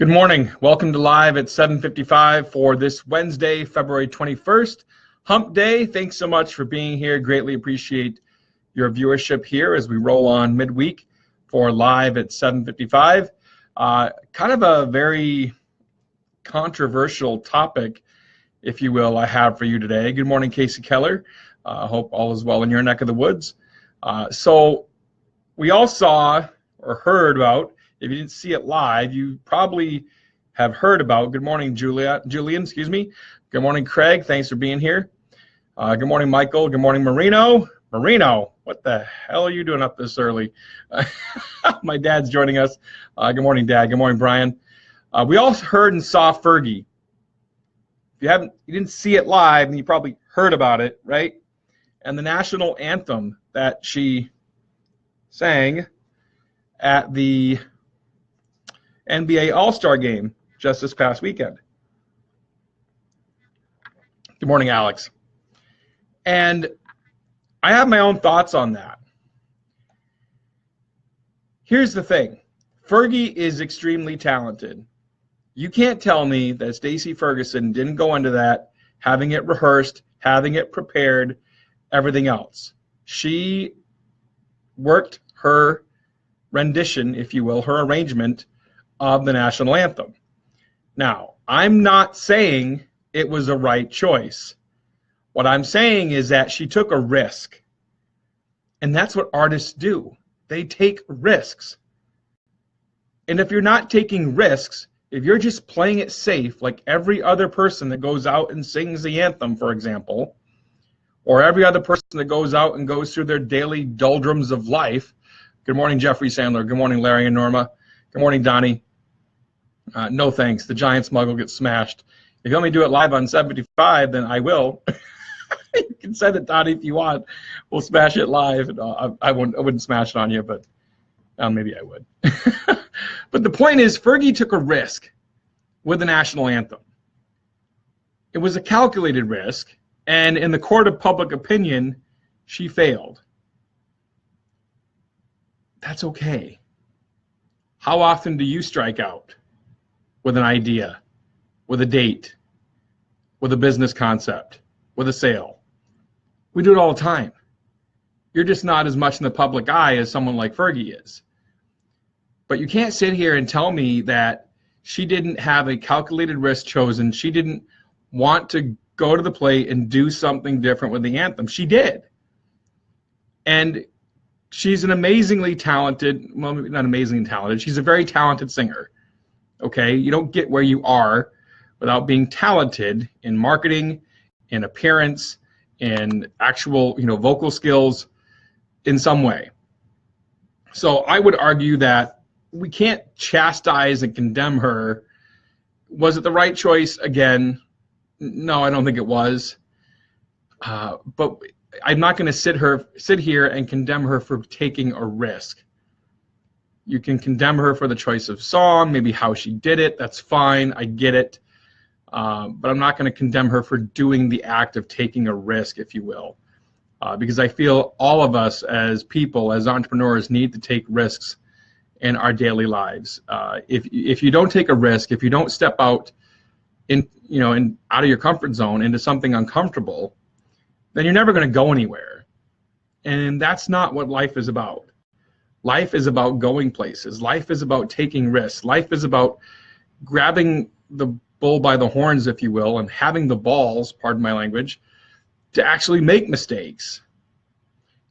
Good morning. Welcome to Live at 7:55 for this Wednesday, February 21st, Hump Day. Thanks so much for being here. Greatly appreciate your viewership here as we roll on midweek for Live at 7:55. Kind of a very controversial topic, if you will, I have for you today. Good morning, Casey Keller. Hope all is well in your neck of the woods. So we all saw or heard about, if you didn't see it live, you probably have heard about. Good morning, Julian, excuse me. Good morning, Craig. Thanks for being here. Good morning, Michael. Good morning, Marino. Marino, what the hell are you doing up this early? My dad's joining us. Good morning, Dad. Good morning, Brian. We all heard and saw Fergie. If you didn't see it live, and you probably heard about it, right? And the national anthem that she sang at the NBA All-Star game just this past weekend. Good morning, Alex. And I have my own thoughts on that. Here's the thing. Fergie is extremely talented. You can't tell me that Stacey Ferguson didn't go into that, having it rehearsed, having it prepared, everything else. She worked her rendition, if you will, her arrangement of the national anthem. Now, I'm not saying it was a right choice. What I'm saying is that she took a risk. And that's what artists do. They take risks. And if you're not taking risks, if you're just playing it safe, like every other person that goes out and sings the anthem, for example, or every other person that goes out and goes through their daily doldrums of life. Good morning, Jeffrey Sandler. Good morning, Larry and Norma. Good morning, Donnie. No thanks. The Giants mug will get smashed. If you want me to do it live on 7:55, then I will. You can send it, Donnie, if you want. We'll smash it live. I wouldn't smash it on you, but maybe I would. But the point is, Fergie took a risk with the national anthem. It was a calculated risk, and in the court of public opinion, she failed. That's okay. How often do you strike out with an idea, with a date, with a business concept, with a sale? We do it all the time. You're just not as much in the public eye as someone like Fergie is. But you can't sit here and tell me that she didn't have a calculated risk chosen. She didn't want to go to the plate and do something different with the anthem. She did. And she's an amazingly talented, well, not amazingly talented, she's a very talented singer. Okay, you don't get where you are without being talented in marketing, in appearance, in actual, vocal skills in some way. So I would argue that we can't chastise and condemn her. Was it the right choice? Again, no, I don't think it was. But I'm not going to sit here and condemn her for taking a risk. You can condemn her for the choice of song, maybe how she did it. That's fine. I get it. But I'm not going to condemn her for doing the act of taking a risk, if you will, because I feel all of us as people, as entrepreneurs, need to take risks in our daily lives. If you don't take a risk, if you don't step out out of your comfort zone into something uncomfortable, then you're never going to go anywhere. And that's not what life is about. Life is about going places. Life is about taking risks. Life is about grabbing the bull by the horns, if you will, and having the balls, pardon my language, to actually make mistakes.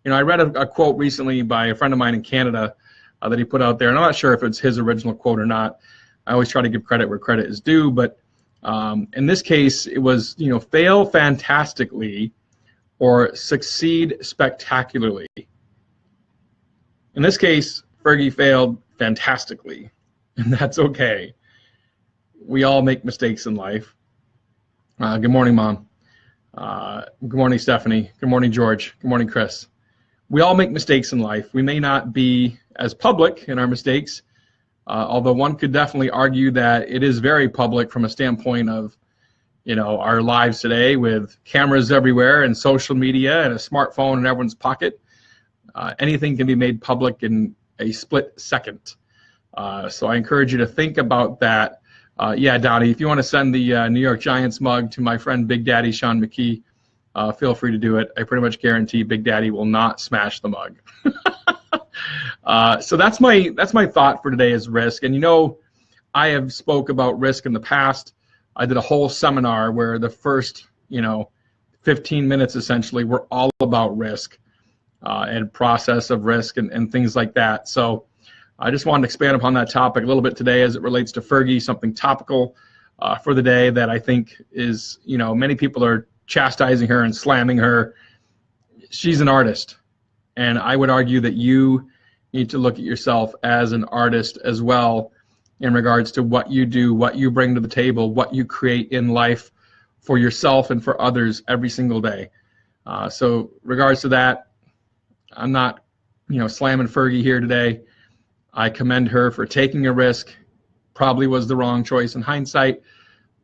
I read a quote recently by a friend of mine in Canada that he put out there, and I'm not sure if it's his original quote or not. I always try to give credit where credit is due, but in this case, it was, fail fantastically or succeed spectacularly. In this case, Fergie failed fantastically, and that's okay. We all make mistakes in life. Good morning, Mom. Good morning, Stephanie. Good morning, George. Good morning, Chris. We all make mistakes in life. We may not be as public in our mistakes, although one could definitely argue that it is very public from a standpoint of, our lives today with cameras everywhere and social media and a smartphone in everyone's pocket. Anything can be made public in a split second. So I encourage you to think about that. Yeah, Donnie, if you want to send the New York Giants mug to my friend Big Daddy Sean McKee, feel free to do it. I pretty much guarantee Big Daddy will not smash the mug. So that's my thought for today is risk. And you know, I have spoke about risk in the past. I did a whole seminar where the first 15 minutes essentially were all about risk and process of risk and things like that. So I just wanted to expand upon that topic a little bit today as it relates to Fergie, something topical for the day that I think is, many people are chastising her and slamming her. She's an artist, and I would argue that you need to look at yourself as an artist as well in regards to what you do, what you bring to the table, what you create in life for yourself and for others every single day. So regards to that, I'm not, slamming Fergie here today. I commend her for taking a risk. Probably was the wrong choice in hindsight,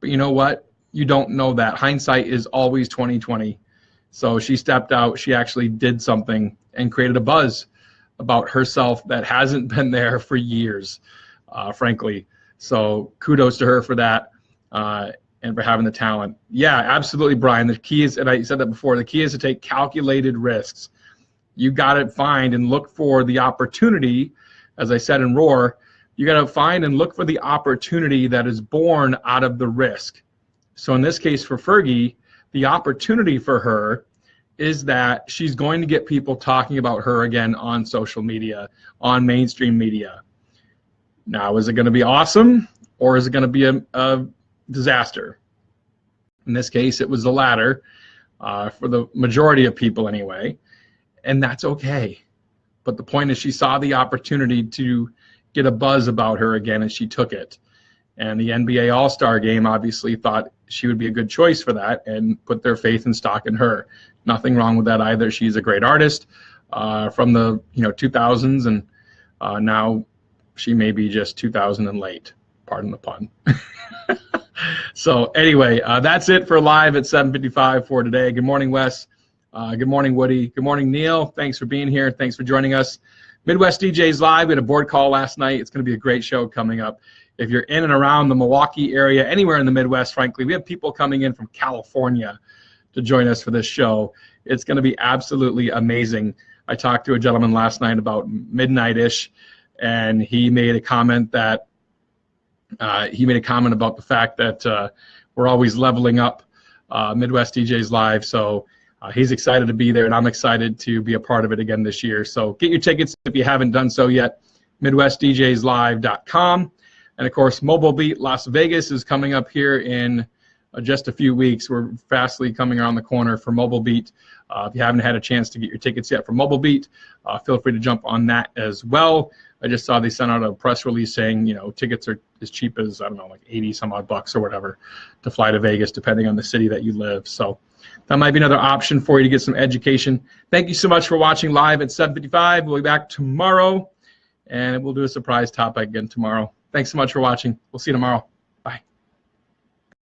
but you know what? You don't know that. Hindsight is always 20/20. So she stepped out. She actually did something and created a buzz about herself that hasn't been there for years, frankly. So kudos to her for that and for having the talent. Yeah, absolutely, Brian. The key is, and I said that before, the key is to take calculated risks. You got to find and look for the opportunity. As I said in Roar, you got to find and look for the opportunity that is born out of the risk. So in this case for Fergie, the opportunity for her is that she's going to get people talking about her again on social media, on mainstream media. Now, is it going to be awesome or is it going to be a disaster? In this case, it was the latter for the majority of people anyway, and that's okay. But the point is she saw the opportunity to get a buzz about her again, and she took it. And the NBA All-Star Game obviously thought she would be a good choice for that and put their faith and stock in her. Nothing wrong with that either. She's a great artist from the 2000s, and now she may be just 2000 and late. Pardon the pun. So anyway, that's it for Live at 7:55 for today. Good morning, Wes. Good morning, Woody. Good morning, Neil. Thanks for being here. Thanks for joining us. Midwest DJs Live. We had a board call last night. It's going to be a great show coming up. If you're in and around the Milwaukee area, anywhere in the Midwest, frankly, we have people coming in from California to join us for this show. It's going to be absolutely amazing. I talked to a gentleman last night about midnight-ish, and he made a comment that about the fact that we're always leveling up Midwest DJs Live. So he's excited to be there, and I'm excited to be a part of it again this year. So get your tickets if you haven't done so yet, MidwestDJsLive.com. And, of course, Mobile Beat Las Vegas is coming up here in just a few weeks. We're fastly coming around the corner for Mobile Beat. If you haven't had a chance to get your tickets yet for Mobile Beat, feel free to jump on that as well. I just saw they sent out a press release saying, tickets are as cheap as, I don't know, like 80 some odd bucks or whatever to fly to Vegas, depending on the city that you live. So that might be another option for you to get some education. Thank you so much for watching Live at 7:55. We'll be back tomorrow, and we'll do a surprise topic again tomorrow. Thanks so much for watching. We'll see you tomorrow.